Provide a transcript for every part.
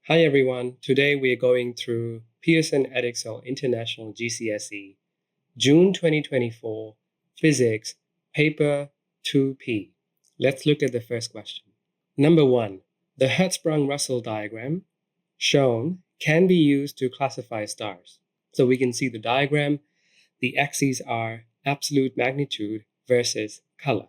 Hi everyone, today we are going through Pearson Edexcel International GCSE June 2024 Physics Paper 2P. Let's look at the first question. Number 1. The Hertzsprung-Russell diagram shown can be used to classify stars. So we can see the diagram, the axes are absolute magnitude versus color.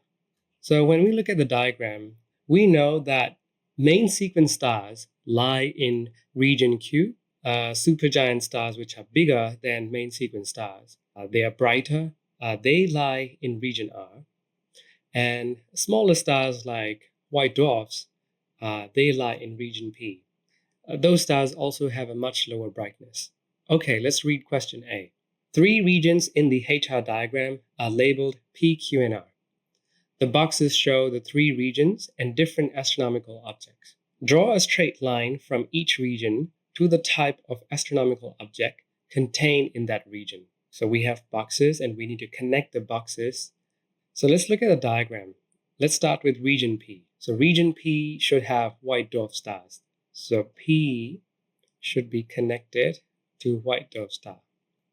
So when we look at the diagram, we know that main sequence stars lie in region Q. Supergiant stars, which are bigger than main sequence stars, they are brighter. They lie in region R. And smaller stars like white dwarfs, they lie in region P. Those stars also have a much lower brightness. Okay, let's read question A. 3 regions in the HR diagram are labeled P, Q, and R. The boxes show the 3 regions and different astronomical objects. Draw a straight line from each region to the type of astronomical object contained in that region. So we have boxes and we need to connect the boxes. So let's look at the diagram. Let's start with region P. So region P should have white dwarf stars. So P should be connected to white dwarf star.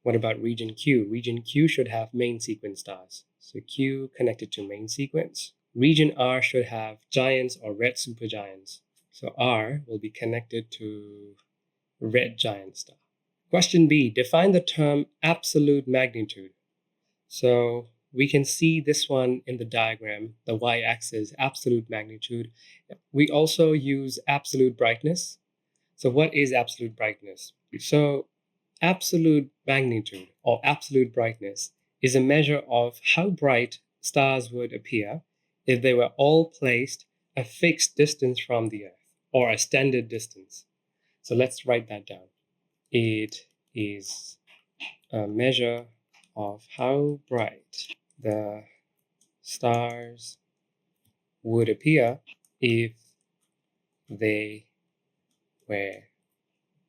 What about region Q? Region Q should have main sequence stars. So Q connected to main sequence. Region R should have giants or red supergiants. So R will be connected to red giant star. Question B, define the term absolute magnitude. So we can see this one in the diagram, the y-axis, absolute magnitude. We also use absolute brightness. So what is absolute brightness? So absolute magnitude or absolute brightness is a measure of how bright stars would appear if they were all placed a fixed distance from the Earth or a standard distance. So let's write that down. It is a measure of how bright the stars would appear if they were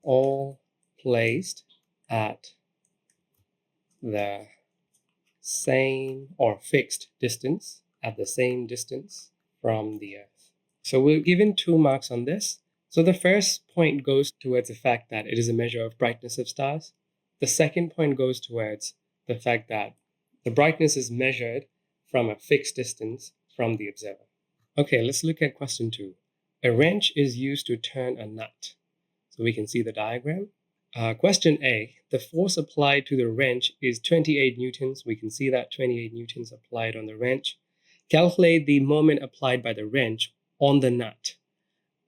all placed at the same or fixed distance, at the same distance from the Earth. So we're given 2 marks on this. So the first point goes towards the fact that it is a measure of brightness of stars. The second point goes towards the fact that the brightness is measured from a fixed distance from the observer. Okay, let's look at question 2. A wrench is used to turn a nut. So we can see the diagram. Question A, the force applied to the wrench is 28 newtons. We can see that 28 newtons applied on the wrench. Calculate the moment applied by the wrench on the nut.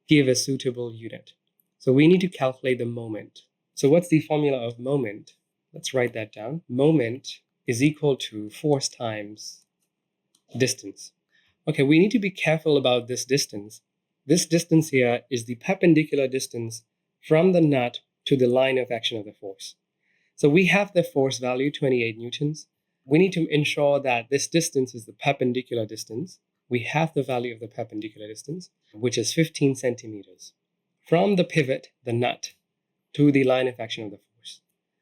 Give a suitable unit. So we need to calculate the moment. So what's the formula of moment? Let's write that down. Moment is equal to force times distance. Okay, we need to be careful about this distance. This distance here is the perpendicular distance from the nut to the line of action of the force. So we have the force value, 28 newtons. We need to ensure that this distance is the perpendicular distance. We have the value of the perpendicular distance, which is 15 centimeters. From the pivot, the nut, to the line of action of the force.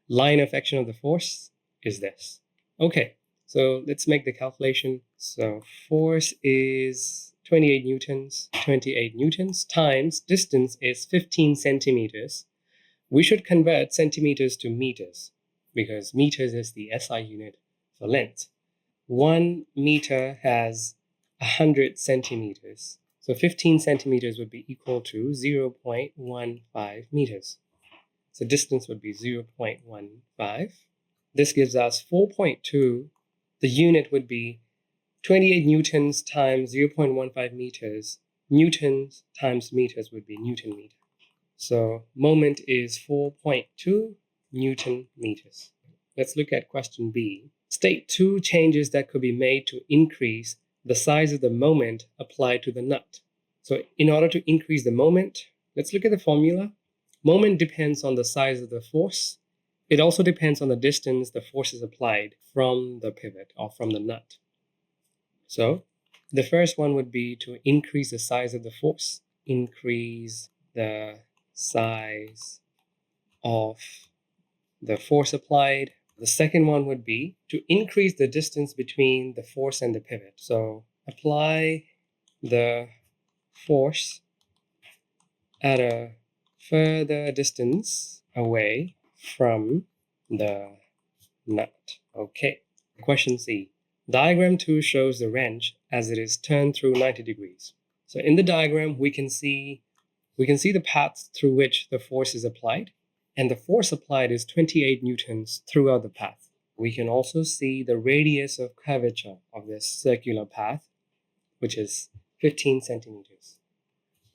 Line of action of the force is this. Okay, so let's make the calculation. So force is 28 newtons. 28 newtons times distance is 15 centimeters. We should convert centimeters to meters because meters is the SI unit for length. 1 meter has 100 centimeters. So 15 centimeters would be equal to 0.15 meters. So distance would be 0.15. This gives us 4.2. The unit would be 28 newtons times 0.15 meters. Newtons times meters would be Newton meter. So moment is 4.2 Newton meters. Let's look at question B. State 2 changes that could be made to increase the size of the moment applied to the nut. So in order to increase the moment, let's look at the formula. Moment depends on the size of the force. It also depends on the distance the force is applied from the pivot or from the nut. So the first one would be to increase the size of the force. Increase the size of the force applied. The second one would be to increase the distance between the force and the pivot. So apply the force at a further distance away from the nut. Okay. Question C. Diagram 2 shows the wrench as it is turned through 90 degrees. So in the diagram, we can see the path through which the force is applied, and the force applied is 28 newtons throughout the path. We can also see the radius of curvature of this circular path, which is 15 centimeters.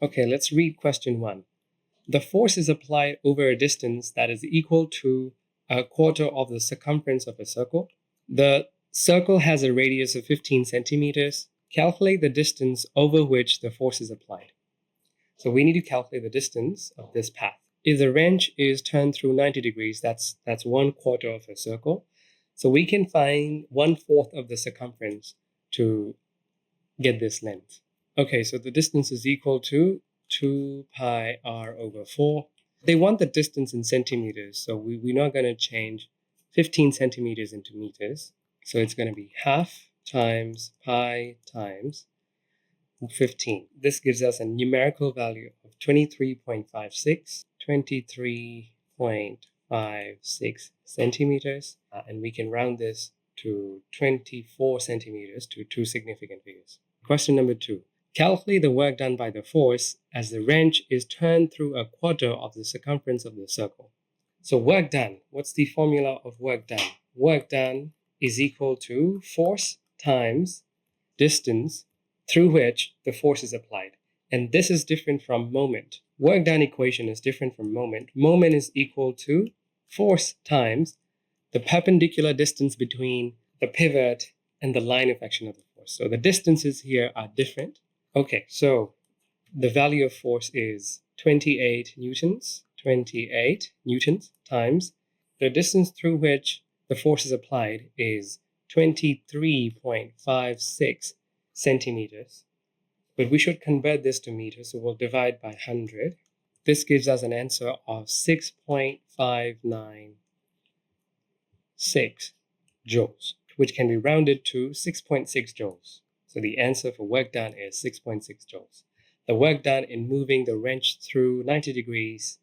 Okay, let's read question 1. The force is applied over a distance that is equal to a quarter of the circumference of a circle. The circle has a radius of 15 centimeters. Calculate the distance over which the force is applied. So we need to calculate the distance of this path. If the wrench is turned through 90 degrees, that's 1/4 of a circle. So we can find 1/4 of the circumference to get this length. Okay, so the distance is equal to 2 pi r over 4. They want the distance in centimeters, so we're not going to change 15 centimeters into meters. So it's going to be half times pi times 15. This gives us a numerical value of 23.56, 23.56 centimeters, and we can round this to 24 centimeters to two significant figures. Question number 2. Calculate the work done by the force as the wrench is turned through a quarter of the circumference of the circle. So work done, what's the formula of work done? Work done is equal to force times distance through which the force is applied. And this is different from moment. Work done equation is different from moment. Moment is equal to force times the perpendicular distance between the pivot and the line of action of the force. So the distances here are different. Okay, so the value of force is 28 newtons times the distance through which the force is applied is 23.56 centimeters. But we should convert this to meters, so we'll divide by 100. This gives us an answer of 6.596 joules, which can be rounded to 6.6 joules. So the answer for work done is 6.6 joules. The work done in moving the wrench through 90 degrees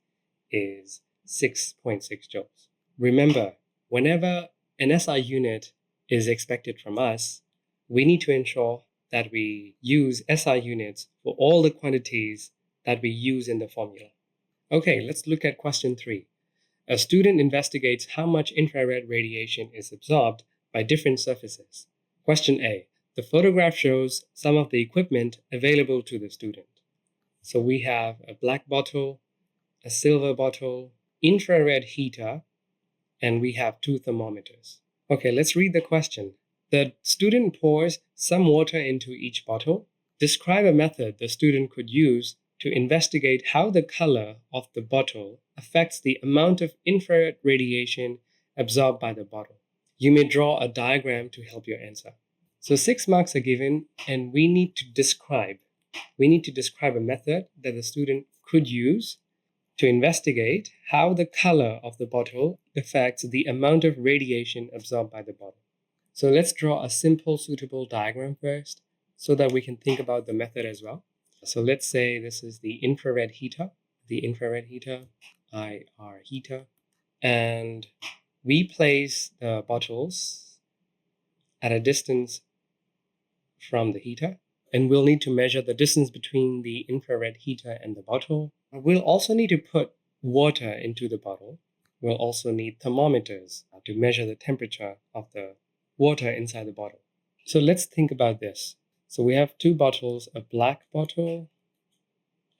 is 6.6 joules. Remember, whenever an SI unit is expected from us, we need to ensure that we use SI units for all the quantities that we use in the formula. Okay, let's look at question 3. A student investigates how much infrared radiation is absorbed by different surfaces. Question A. The photograph shows some of the equipment available to the student. So we have a black bottle, a silver bottle, infrared heater, and we have 2 thermometers. Okay, let's read the question. The student pours some water into each bottle. Describe a method the student could use to investigate how the color of the bottle affects the amount of infrared radiation absorbed by the bottle. You may draw a diagram to help your answer. So 6 marks are given, and we need to describe a method that the student could use to investigate how the color of the bottle affects the amount of radiation absorbed by the bottle. So let's draw a simple suitable diagram first so that we can think about the method as well. So let's say this is the infrared heater, IR heater, and we place the bottles at a distance from the heater, and we'll need to measure the distance between the infrared heater and the bottle. We'll also need to put water into the bottle. We'll also need thermometers to measure the temperature of the water inside the bottle. So let's think about this. So we have 2 bottles, a black bottle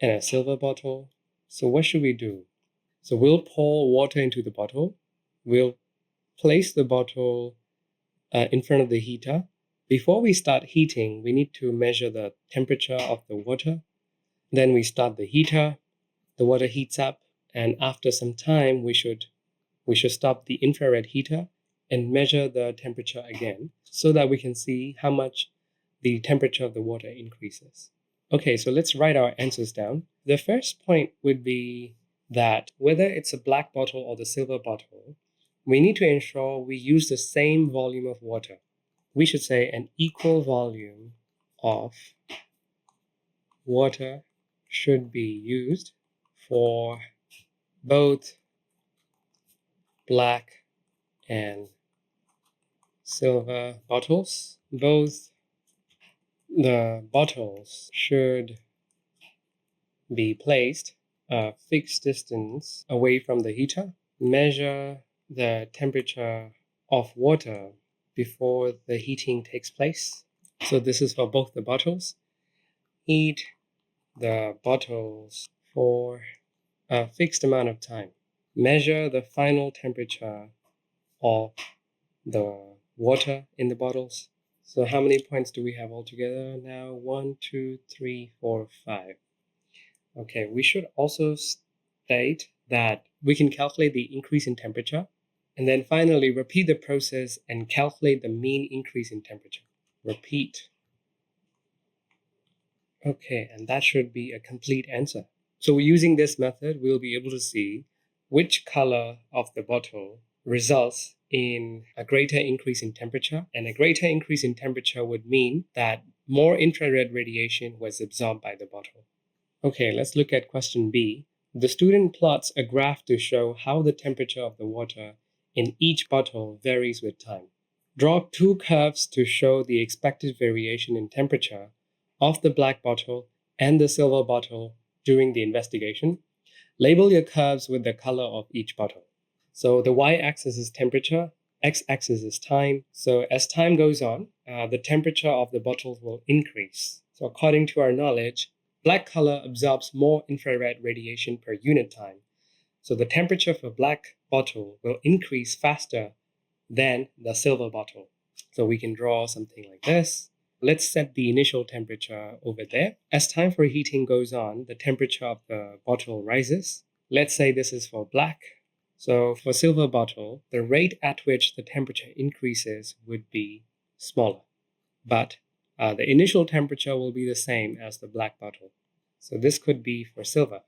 and a silver bottle. So what should we do? So we'll pour water into the bottle. We'll place the bottle in front of the heater. Before we start heating, we need to measure the temperature of the water. Then we start the heater. The water heats up, and after some time, we should stop the infrared heater and measure the temperature again so that we can see how much the temperature of the water increases. Okay, so let's write our answers down. The first point would be that whether it's a black bottle or the silver bottle, we need to ensure we use the same volume of water. We should say an equal volume of water should be used for both black and silver bottles. Both the bottles should be placed a fixed distance away from the heater. Measure the temperature of water before the heating takes place. So this is for both the bottles. Heat the bottles for a fixed amount of time. Measure the final temperature of the water in the bottles. So how many points do we have altogether now? 1, 2, 3, 4, 5. Okay, we should also state that we can calculate the increase in temperature, and then finally repeat the process and calculate the mean increase in temperature. Repeat. Okay, and that should be a complete answer. So using this method, we'll be able to see which color of the bottle results in a greater increase in temperature. And a greater increase in temperature would mean that more infrared radiation was absorbed by the bottle. Okay, let's look at question B. The student plots a graph to show how the temperature of the water in each bottle varies with time. Draw two curves to show the expected variation in temperature of the black bottle and the silver bottle during the investigation. Label your curves with the color of each bottle. So the y-axis is temperature, x-axis is time. So as time goes on, the temperature of the bottles will increase. So according to our knowledge, black color absorbs more infrared radiation per unit time. So the temperature for black bottle will increase faster than the silver bottle. So we can draw something like this. Let's set the initial temperature over there. As time for heating goes on, the temperature of the bottle rises. Let's say this is for black. So for silver bottle, the rate at which the temperature increases would be smaller. But the initial temperature will be the same as the black bottle. So this could be for silver.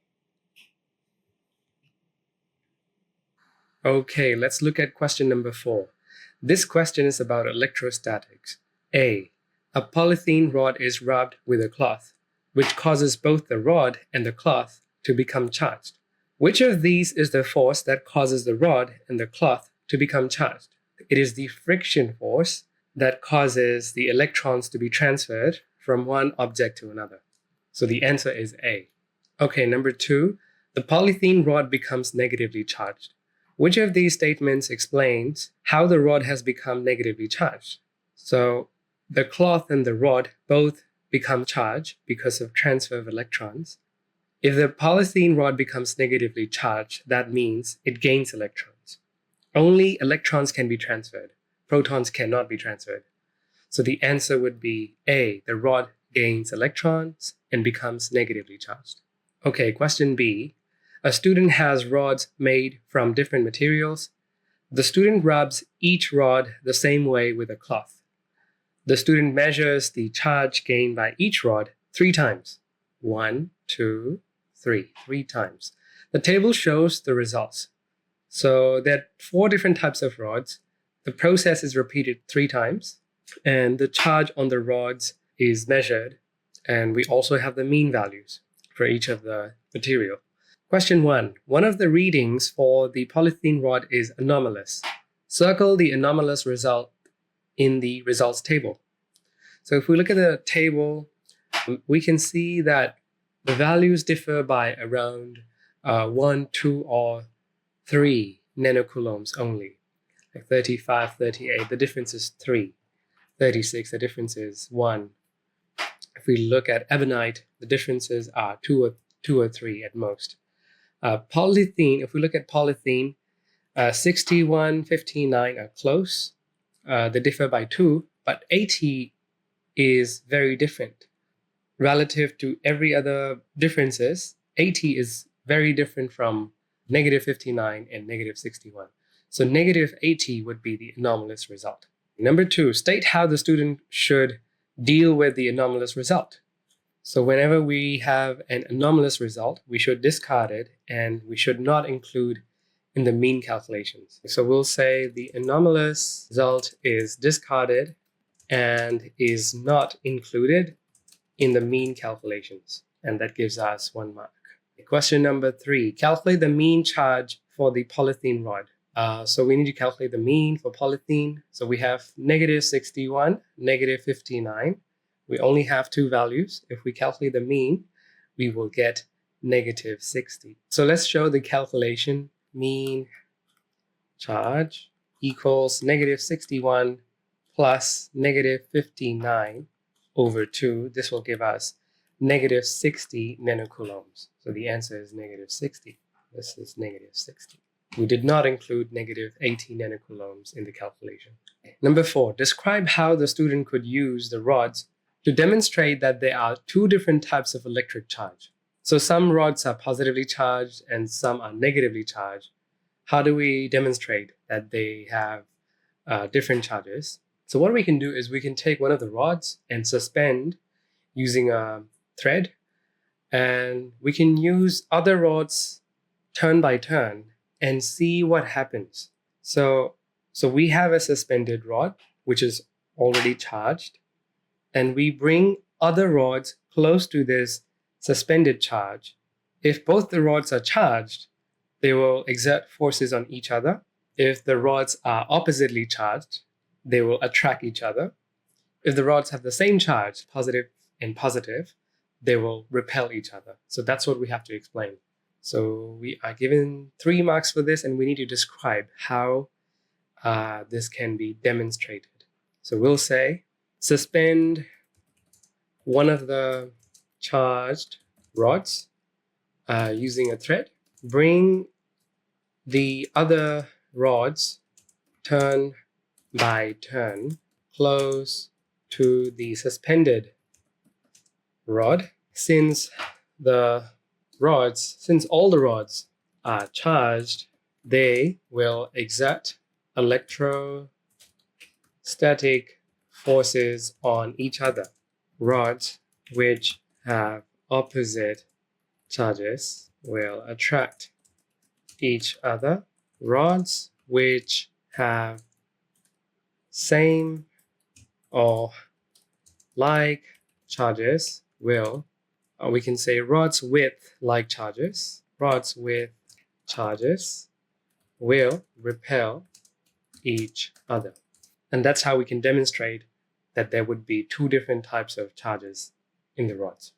Okay, let's look at question number 4. This question is about electrostatics. A polythene rod is rubbed with a cloth, which causes both the rod and the cloth to become charged. Which of these is the force that causes the rod and the cloth to become charged? It is the friction force that causes the electrons to be transferred from one object to another. So the answer is A. Okay, number 2, the polythene rod becomes negatively charged. Which of these statements explains how the rod has become negatively charged? So the cloth and the rod both become charged because of transfer of electrons. If the polythene rod becomes negatively charged, that means it gains electrons. Only electrons can be transferred. Protons cannot be transferred. So the answer would be A, the rod gains electrons and becomes negatively charged. Okay, question B. A student has rods made from different materials. The student rubs each rod the same way with a cloth. The student measures the charge gained by each rod 3 times. 1, 2, 3 times. The table shows the results. So there are 4 different types of rods. The process is repeated 3 times, and the charge on the rods is measured, and we also have the mean values for each of the material. Question 1. One of the readings for the polythene rod is anomalous. Circle the anomalous result in the results table. So if we look at the table, we can see that the values differ by around 1, 2, or 3 nanocoulombs only. Like 35, 38, the difference is 3. 36, the difference is 1. If we look at ebonite, the differences are 2 or 3 at most. Polythene, if we look at polythene, 61, 59 are close. They differ by 2, but 80 is very different. Relative to every other differences, 80 is very different from negative 59 and negative 61. So negative 80 would be the anomalous result. Number 2, state how the student should deal with the anomalous result. So whenever we have an anomalous result, we should discard it and we should not include in the mean calculations. So we'll say the anomalous result is discarded and is not included in the mean calculations. And that gives us 1 mark. Question number 3. Calculate the mean charge for the polythene rod. So we need to calculate the mean for polythene. So we have negative 61, negative 59. We only have two values. If we calculate the mean, we will get negative 60. So let's show the calculation. Mean charge equals negative 61 plus negative 59 over 2. This will give us negative 60 nanocoulombs. So the answer is negative 60. This is negative 60. We did not include negative 80 nanocoulombs in the calculation. Number 4, describe how the student could use the rods to demonstrate that there are two different types of electric charge. So some rods are positively charged and some are negatively charged. How do we demonstrate that they have different charges? So what we can do is we can take one of the rods and suspend using a thread, and we can use other rods turn by turn and see what happens. So we have a suspended rod which is already charged, and we bring other rods close to this suspended charge. If both the rods are charged, they will exert forces on each other. If the rods are oppositely charged, they will attract each other. If the rods have the same charge, positive and positive, they will repel each other. So that's what we have to explain. So we are given 3 marks for this, and we need to describe how this can be demonstrated. So we'll say, suspend one of the charged rods using a thread. Bring the other rods turn by turn close to the suspended rod. Since all the rods are charged, they will exert electrostatic forces on each other. Rods which have opposite charges will attract each other. Rods which have same or like charges will, we can say rods with like charges. Rods with charges will repel each other. And that's how we can demonstrate that there would be two different types of charges in the rods.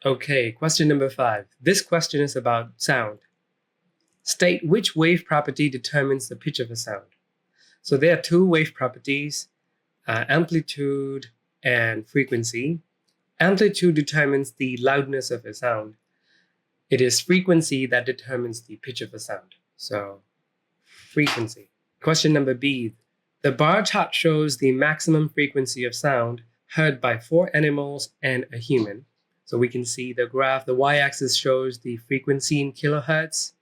Okay, question number 5. This question is about sound. State which wave property determines the pitch of a sound. So there are two wave properties, amplitude and frequency. Amplitude determines the loudness of a sound. It is frequency that determines the pitch of a sound. So frequency. Question number B. The bar chart shows the maximum frequency of sound heard by 4 animals and a human. So we can see the graph. The y-axis shows the frequency in kilohertz.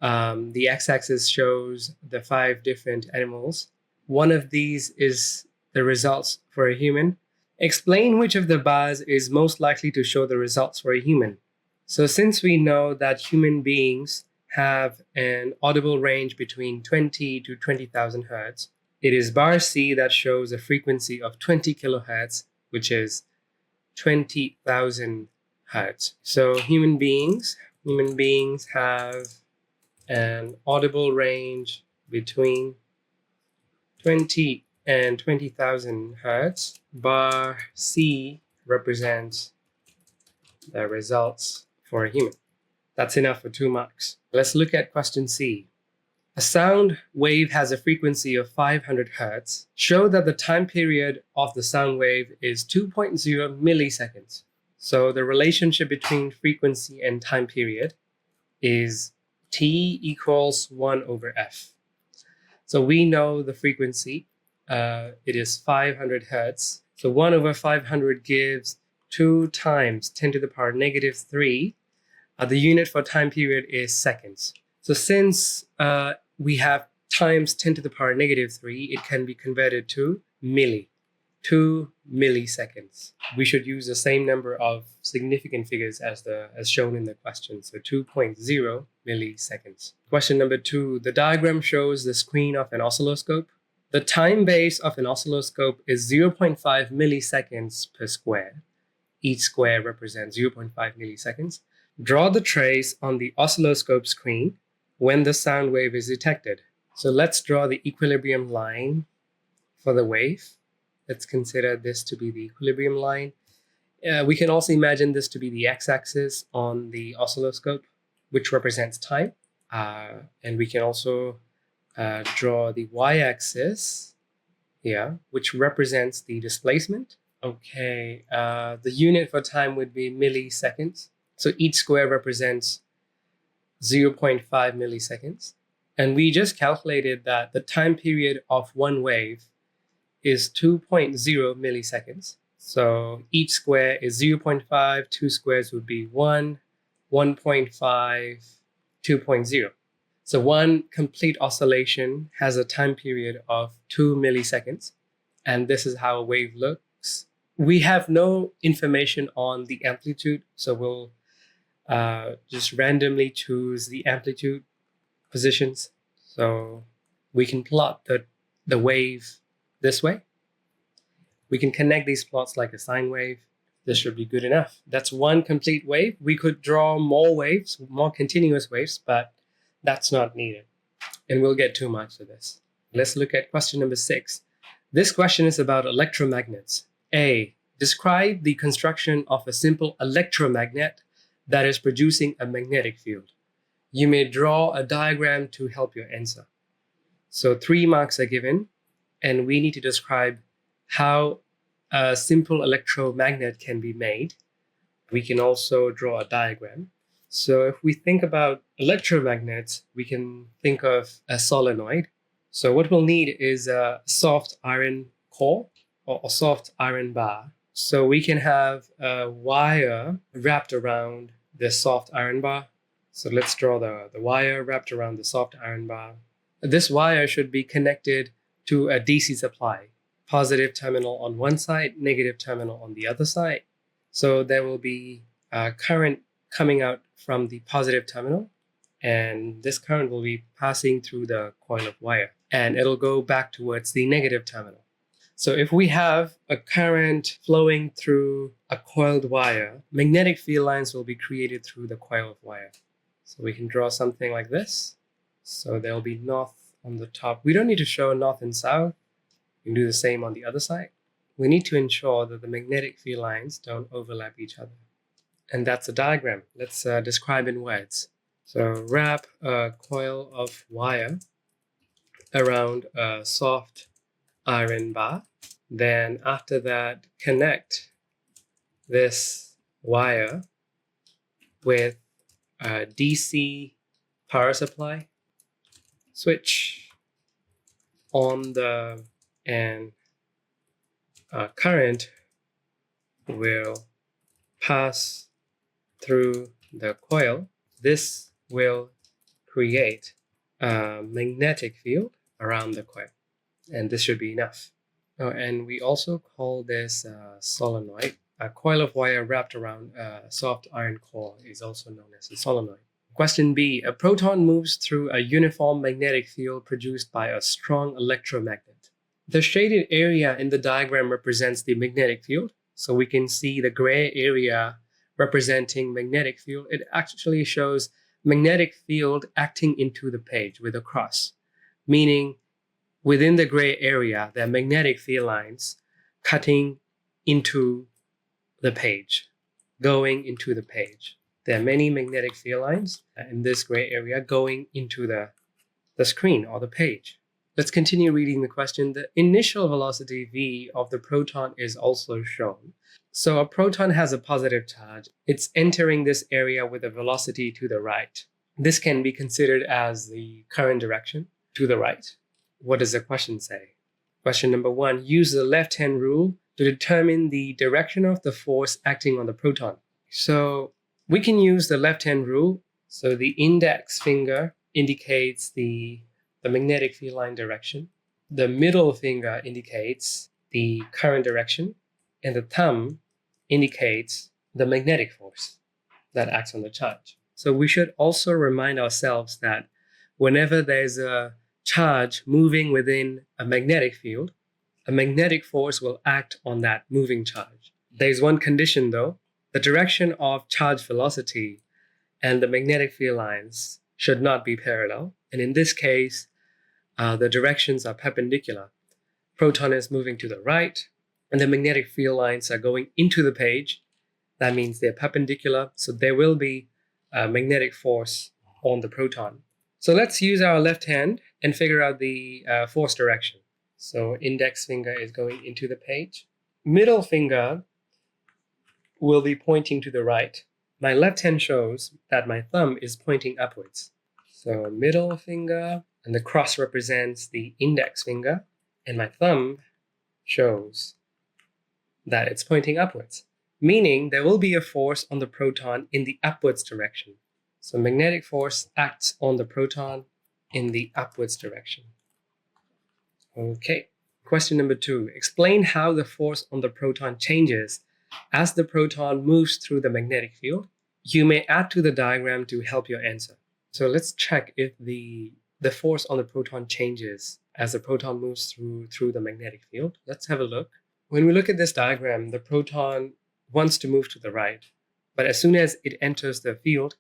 The x-axis shows the 5 different animals. One of these is the results for a human. Explain which of the bars is most likely to show the results for a human. So since we know that human beings have an audible range between 20 to 20,000 hertz, it is bar C that shows a frequency of 20 kilohertz, which is 20,000 hertz. So human beings have an audible range between 20 and 20,000 hertz. Bar C represents the results for a human. That's enough for 2 marks. Let's look at question C. A sound wave has a frequency of 500 hertz. Show that the time period of the sound wave is 2.0 milliseconds. So the relationship between frequency and time period is T equals 1 over F. So we know the frequency, it is 500 hertz. So 1 over 500 gives 2 times 10 to the power negative 3. The unit for time period is seconds. So since we have times 10 to the power negative 3, it can be converted to milli, 2 milliseconds. We should use the same number of significant figures as shown in the question, so 2.0 milliseconds. Question number 2, the diagram shows the screen of an oscilloscope. The time base of an oscilloscope is 0.5 milliseconds per square. Each square represents 0.5 milliseconds. Draw the trace on the oscilloscope screen when the sound wave is detected. So let's draw the equilibrium line for the wave. Let's consider this to be the equilibrium line. We can also imagine this to be the x-axis on the oscilloscope, which represents time. And we can also draw the y-axis here, which represents the displacement. Okay, the unit for time would be milliseconds. So each square represents 0.5 milliseconds. And we just calculated that the time period of one wave is 2.0 milliseconds. So each square is 0.5, two squares would be 1, 1.5, 2.0. So one complete oscillation has a time period of 2 milliseconds. And this is how a wave looks. We have no information on the amplitude, so we'll just randomly choose the amplitude positions. So we can plot the wave this way. We can connect these plots like a sine wave. This should be good enough. That's one complete wave. We could draw more waves, more continuous waves, but that's not needed. And we'll get too much of this. Let's look at question number 6. This question is about electromagnets. A. Describe the construction of a simple electromagnet that is producing a magnetic field. You may draw a diagram to help your answer. So 3 marks are given, and we need to describe how a simple electromagnet can be made. We can also draw a diagram. So if we think about electromagnets, we can think of a solenoid. So what we'll need is a soft iron core or a soft iron bar. So we can have a wire wrapped around the soft iron bar. So let's draw the wire wrapped around the soft iron bar. This wire should be connected to a DC supply, positive terminal on one side, negative terminal on the other side. So there will be a current coming out from the positive terminal, and this current will be passing through the coil of wire, and it'll go back towards the negative terminal. So if we have a current flowing through a coiled wire, magnetic field lines will be created through the coil of wire. So we can draw something like this. So there'll be north on the top. We don't need to show north and south. We can do the same on the other side. We need to ensure that the magnetic field lines don't overlap each other. And that's a diagram. Let's describe in words. So wrap a coil of wire around a soft iron bar. Then after that, connect this wire with a DC power supply. Switch on and current will pass through the coil. This will create a magnetic field around the coil, and this should be enough. Oh, and we also call this solenoid. A coil of wire wrapped around a soft iron core is also known as a solenoid. Question B. A proton moves through a uniform magnetic field produced by a strong electromagnet. The shaded area in the diagram represents the magnetic field. So we can see the gray area representing magnetic field. It actually shows magnetic field acting into the page with a cross, meaning within the gray area, there are magnetic field lines cutting into the page, going into the page. There are many magnetic field lines in this gray area going into the screen or the page. Let's continue reading the question. The initial velocity v of the proton is also shown. So a proton has a positive charge. It's entering this area with a velocity to the right. This can be considered as the current direction to the right. What does the question say? Question number 1, use the left-hand rule to determine the direction of the force acting on the proton. So we can use the left-hand rule. So the index finger indicates the magnetic field line direction. The middle finger indicates the current direction, and the thumb indicates the magnetic force that acts on the charge. So we should also remind ourselves that whenever there's a charge moving within a magnetic field, a magnetic force will act on that moving charge. There's one condition though. The direction of charge velocity and the magnetic field lines should not be parallel. And in this case, the directions are perpendicular. Proton is moving to the right, and the magnetic field lines are going into the page. That means they're perpendicular, so there will be a magnetic force on the proton. So let's use our left hand and figure out the force direction. So index finger is going into the page. Middle finger will be pointing to the right. My left hand shows that my thumb is pointing upwards. So middle finger, and the cross represents the index finger, and my thumb shows that it's pointing upwards, meaning there will be a force on the proton in the upwards direction. So magnetic force acts on the proton in the upwards direction. Okay, question number 2. Explain how the force on the proton changes as the proton moves through the magnetic field. You may add to the diagram to help your answer. So let's check if the force on the proton changes as the proton moves through the magnetic field. Let's have a look. When we look at this diagram, the proton wants to move to the right, but as soon as it enters the field,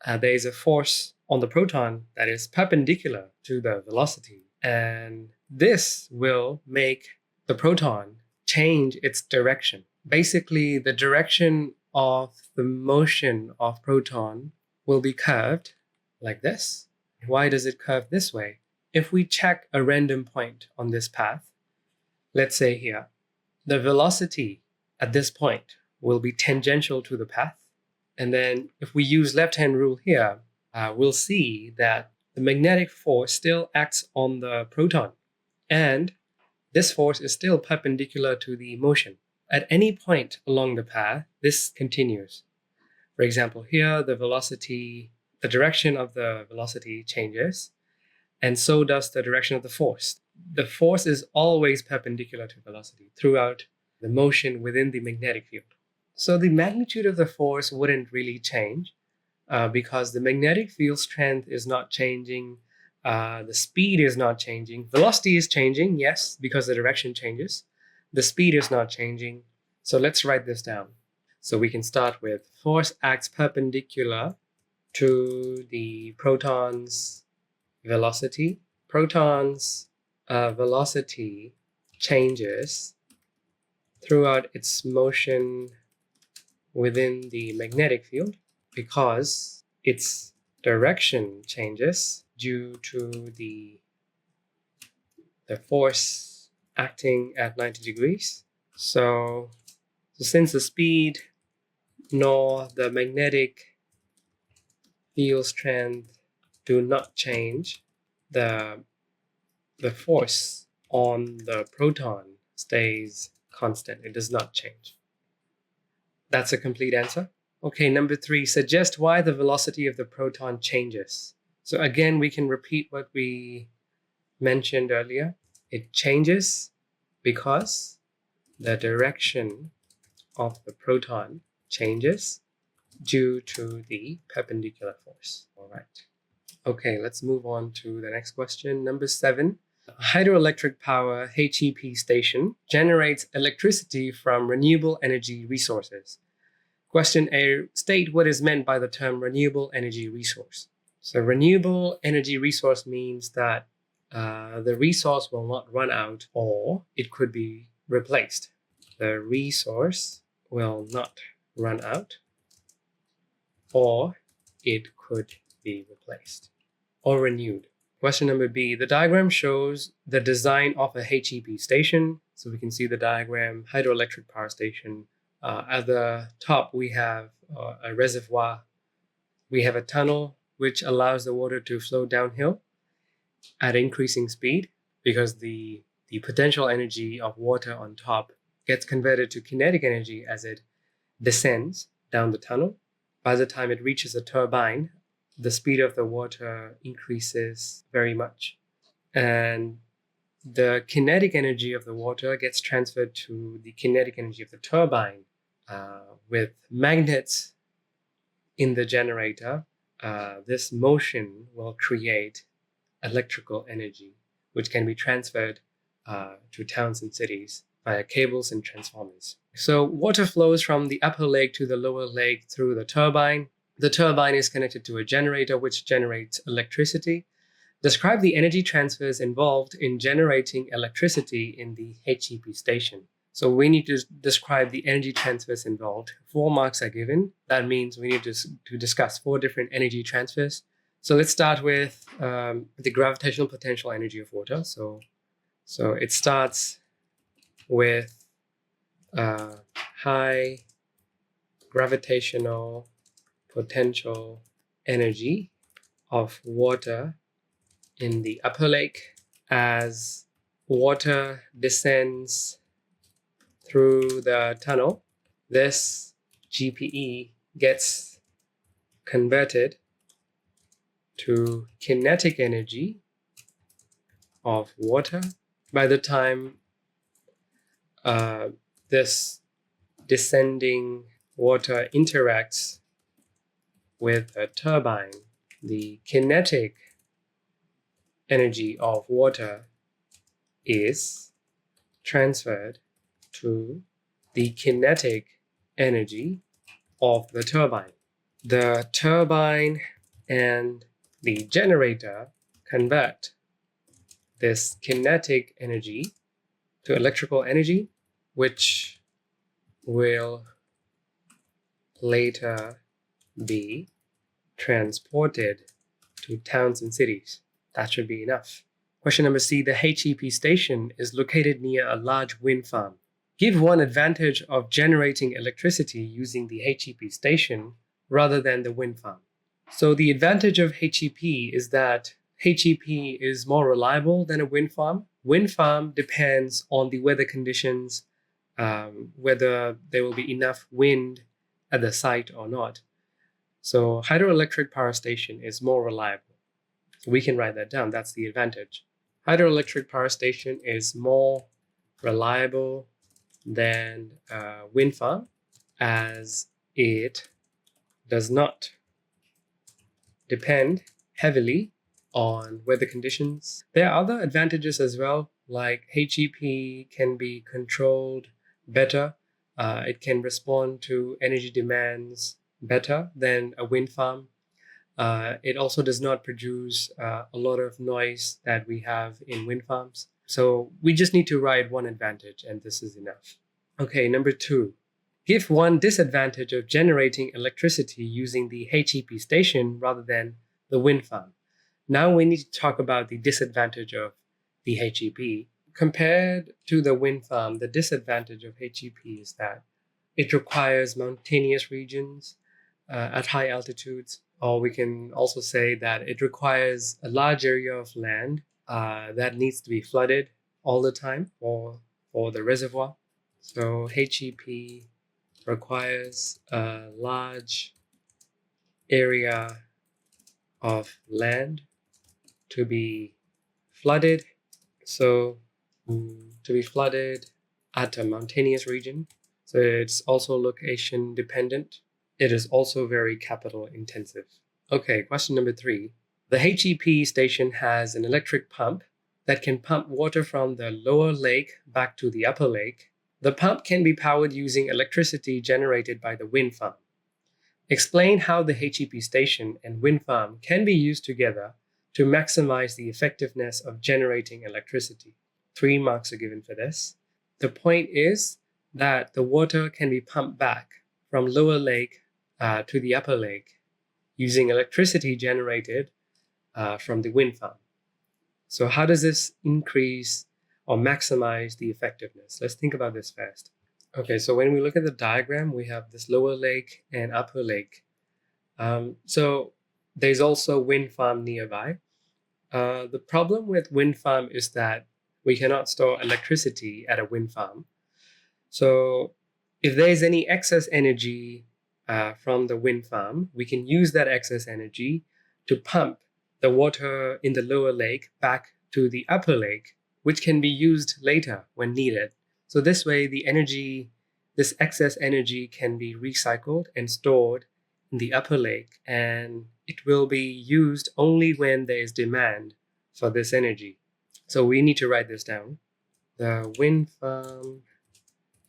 there is a force on the proton that is perpendicular to the velocity, and this will make the proton change its direction. Basically, the direction of the motion of proton will be curved like this. Why does it curve this way? If we check a random point on this path, let's say here, the velocity at this point will be tangential to the path. And then if we use left-hand rule here, we'll see that the magnetic force still acts on the proton. And this force is still perpendicular to the motion. At any point along the path, this continues. For example, here, the direction of the velocity changes, and so does the direction of the force. The force is always perpendicular to velocity throughout the motion within the magnetic field. So the magnitude of the force wouldn't really change because the magnetic field strength is not changing, the speed is not changing. Velocity is changing, yes, because the direction changes. The speed is not changing. So let's write this down. So we can start with force acts perpendicular to the proton's velocity. Proton's velocity changes throughout its motion within the magnetic field because its direction changes due to the force acting at 90 degrees. So since the speed nor the magnetic field strength do not change, the force on the proton stays constant. It does not change. That's a complete answer. Okay, number 3, suggest why the velocity of the proton changes. So again, we can repeat what we mentioned earlier. It changes because the direction of the proton changes due to the perpendicular force. All right. Okay, let's move on to the next question. Number 7. A hydroelectric power HEP station generates electricity from renewable energy resources. Question A, state what is meant by the term renewable energy resource. So renewable energy resource means that the resource will not run out or it could be replaced. The resource will not run out or it could be replaced or renewed. Question number B, the diagram shows the design of a HEP station. So we can see the diagram, hydroelectric power station. At the top, we have a reservoir. We have a tunnel, which allows the water to flow downhill at increasing speed because the potential energy of water on top gets converted to kinetic energy as it descends down the tunnel. By the time it reaches a turbine, the speed of the water increases very much. And the kinetic energy of the water gets transferred to the kinetic energy of the turbine. With magnets in the generator, this motion will create electrical energy, which can be transferred to towns and cities via cables and transformers. So water flows from the upper lake to the lower lake through the turbine. The turbine is connected to a generator which generates electricity. Describe the energy transfers involved in generating electricity in the HEP station. So we need to describe the energy transfers involved. 4 marks are given. That means we need to discuss 4 different energy transfers. So let's start with the gravitational potential energy of water. So it starts with high gravitational potential energy of water in the upper lake. As water descends through the tunnel, this GPE gets converted to kinetic energy of water. By the time this descending water interacts with a turbine, the kinetic energy of water is transferred to the kinetic energy of the turbine. The turbine and the generator convert this kinetic energy to electrical energy, which will later be transported to towns and cities. That should be enough. Question number C. The HEP station is located near a large wind farm. Give one advantage of generating electricity using the HEP station rather than the wind farm. So the advantage of HEP is that HEP is more reliable than a wind farm. Wind farm depends on the weather conditions, whether there will be enough wind at the site or not. So hydroelectric power station is more reliable. We can write that down. That's the advantage. Hydroelectric power station is more reliable than a wind farm, as it does not depend heavily on weather conditions. There are other advantages as well, like HEP can be controlled better. It can respond to energy demands better than a wind farm. It also does not produce a lot of noise that we have in wind farms. So we just need to write one advantage, and this is enough. Okay, number 2. Give one disadvantage of generating electricity using the HEP station rather than the wind farm. Now we need to talk about the disadvantage of the HEP. Compared to the wind farm, the disadvantage of HEP is that it requires mountainous regions at high altitudes, or we can also say that it requires a large area of land that needs to be flooded all the time for the reservoir. So HEP requires a large area of land to be flooded. So to be flooded at a mountainous region. So it's also location dependent. It is also very capital intensive. Okay, question number 3. The HEP station has an electric pump that can pump water from the lower lake back to the upper lake. The pump can be powered using electricity generated by the wind farm. Explain how the HEP station and wind farm can be used together to maximize the effectiveness of generating electricity. 3 marks are given for this. The point is that the water can be pumped back from lower lake to the upper lake using electricity generated from the wind farm. So how does this increase or maximize the effectiveness? Let's think about this first. Okay, so when we look at the diagram, we have this lower lake and upper lake. So there's also wind farm nearby. The problem with wind farm is that we cannot store electricity at a wind farm. So if there's any excess energy from the wind farm, we can use that excess energy to pump the water in the lower lake back to the upper lake, which can be used later when needed. So this way, this excess energy can be recycled and stored in the upper lake, and it will be used only when there is demand for this energy. So we need to write this down. The wind farm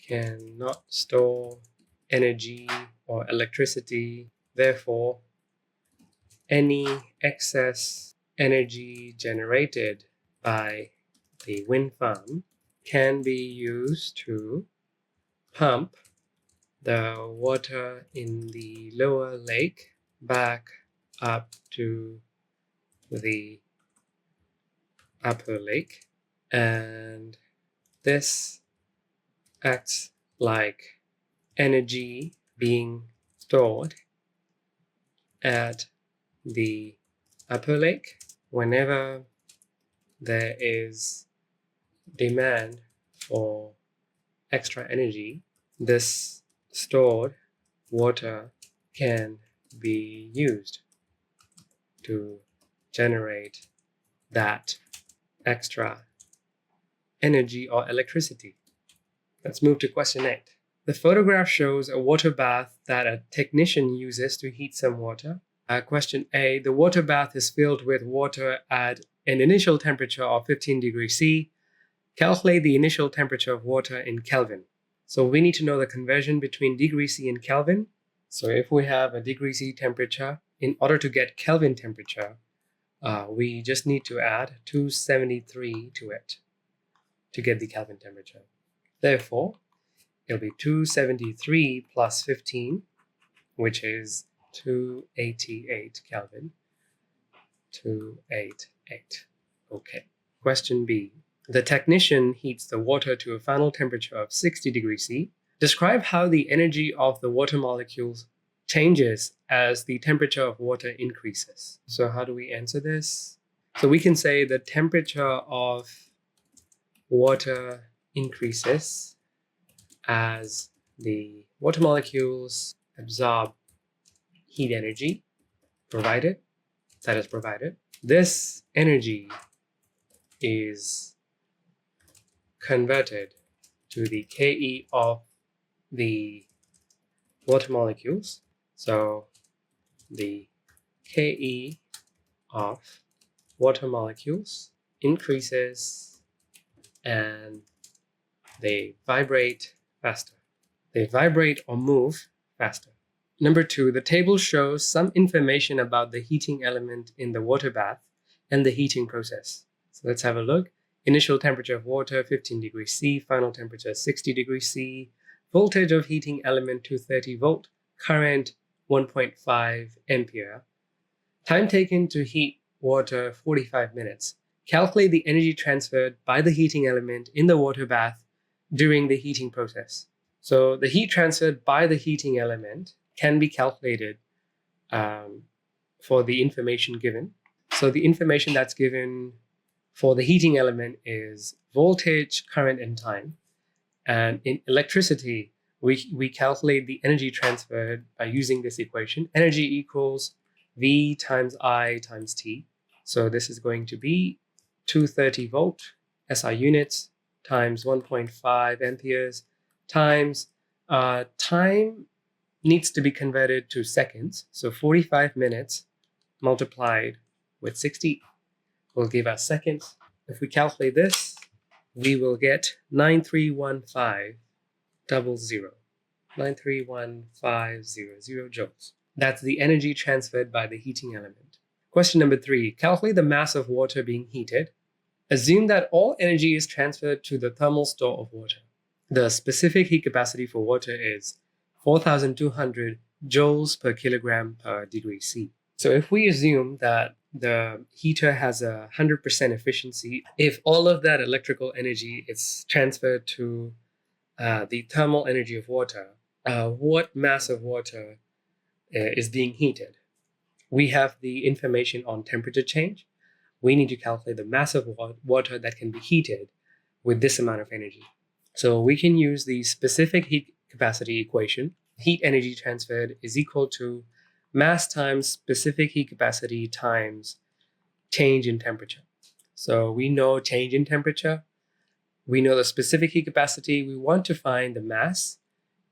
cannot store energy or electricity. Therefore, any excess energy generated by the wind farm can be used to pump the water in the lower lake back up to the upper lake, and this acts like energy being stored at the upper lake. Whenever there is demand for extra energy, this stored water can be used to generate that extra energy or electricity. Let's move to question 8. The photograph shows a water bath that a technician uses to heat some water. Question A, the water bath is filled with water at an initial temperature of 15 degrees C. Calculate the initial temperature of water in Kelvin. So we need to know the conversion between degree C and Kelvin. So if we have a degree C temperature, in order to get Kelvin temperature, we just need to add 273 to it to get the Kelvin temperature. Therefore, it'll be 273 plus 15, which is 288 Kelvin. 288. Okay. Question B. The technician heats the water to a final temperature of 60 degrees C. Describe how the energy of the water molecules changes as the temperature of water increases. So how do we answer this? So we can say the temperature of water increases as the water molecules absorb heat energy that is provided. This energy is converted to the Ke of the water molecules. So the Ke of water molecules increases and they vibrate faster. They vibrate or move faster. Number 2, the table shows some information about the heating element in the water bath and the heating process. So let's have a look. Initial temperature of water 15 degrees C, final temperature 60 degrees C, voltage of heating element 230 volt, current 1.5 ampere. Time taken to heat water 45 minutes. Calculate the energy transferred by the heating element in the water bath during the heating process. So the heat transferred by the heating element can be calculated for the information given. So the information that's given for the heating element is voltage, current, and time. And in electricity, we calculate the energy transferred by using this equation. Energy equals V times I times T. So this is going to be 230 volt SI units times 1.5 amperes times time needs to be converted to seconds. So 45 minutes multiplied with 60 will give us seconds. If we calculate this, we will get 931,500. 931,500 joules. That's the energy transferred by the heating element. Question number 3. Calculate the mass of water being heated. Assume that all energy is transferred to the thermal store of water. The specific heat capacity for water is 4,200 joules per kilogram per degree C. So if we assume that the heater has a 100% efficiency, if all of that electrical energy is transferred to the thermal energy of water, what mass of water is being heated? We have the information on temperature change. We need to calculate the mass of water that can be heated with this amount of energy. So we can use the specific heat capacity equation. Heat energy transferred is equal to mass times specific heat capacity times change in temperature. So we know change in temperature. We know the specific heat capacity. We want to find the mass,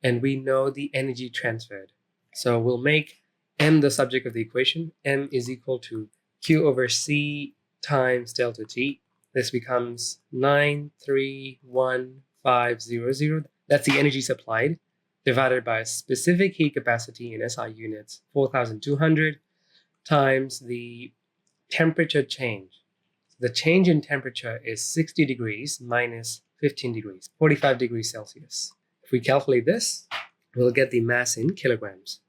and we know the energy transferred. So we'll make M the subject of the equation. M is equal to Q over C times delta T. This becomes 931,500. That's the energy supplied divided by a specific heat capacity in SI units, 4,200, times the temperature change. The change in temperature is 60 degrees minus 15 degrees, 45 degrees Celsius. If we calculate this, we'll get the mass in kilograms,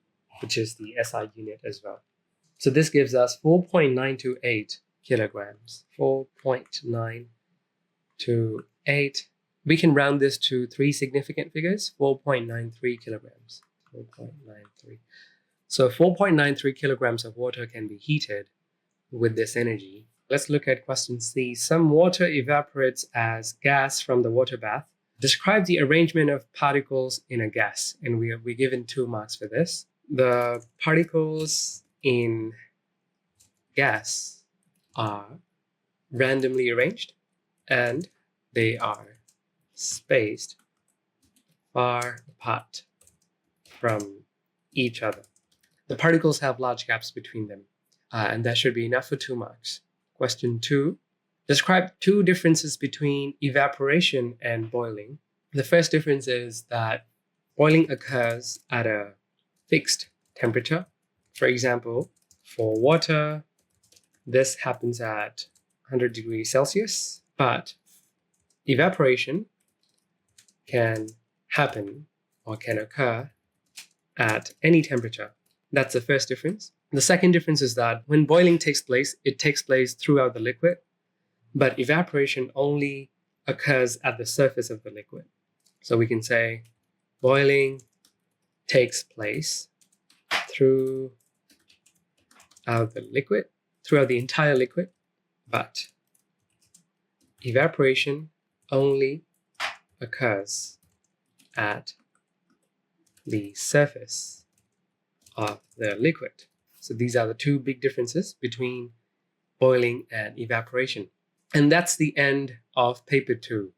which is the SI unit as well. So this gives us 4.928 kilograms, 4.928. We can round this to 3 significant figures, 4.93 kilograms, 4.93. So 4.93 kilograms of water can be heated with this energy. Let's look at question C. Some water evaporates as gas from the water bath. Describe the arrangement of particles in a gas. And we're given 2 marks for this. The particles in gas are randomly arranged and they are spaced far apart from each other. The particles have large gaps between them, and that should be enough for 2 marks. Question 2. Describe 2 differences between evaporation and boiling. The first difference is that boiling occurs at a fixed temperature. For example, for water, this happens at 100 degrees Celsius, but evaporation can happen or can occur at any temperature. That's the first difference. The second difference is that when boiling takes place, it takes place throughout the liquid, but evaporation only occurs at the surface of the liquid. So we can say boiling takes place throughout the entire liquid, but evaporation only occurs at the surface of the liquid. So these are the 2 big differences between boiling and evaporation. And that's the end of paper 2.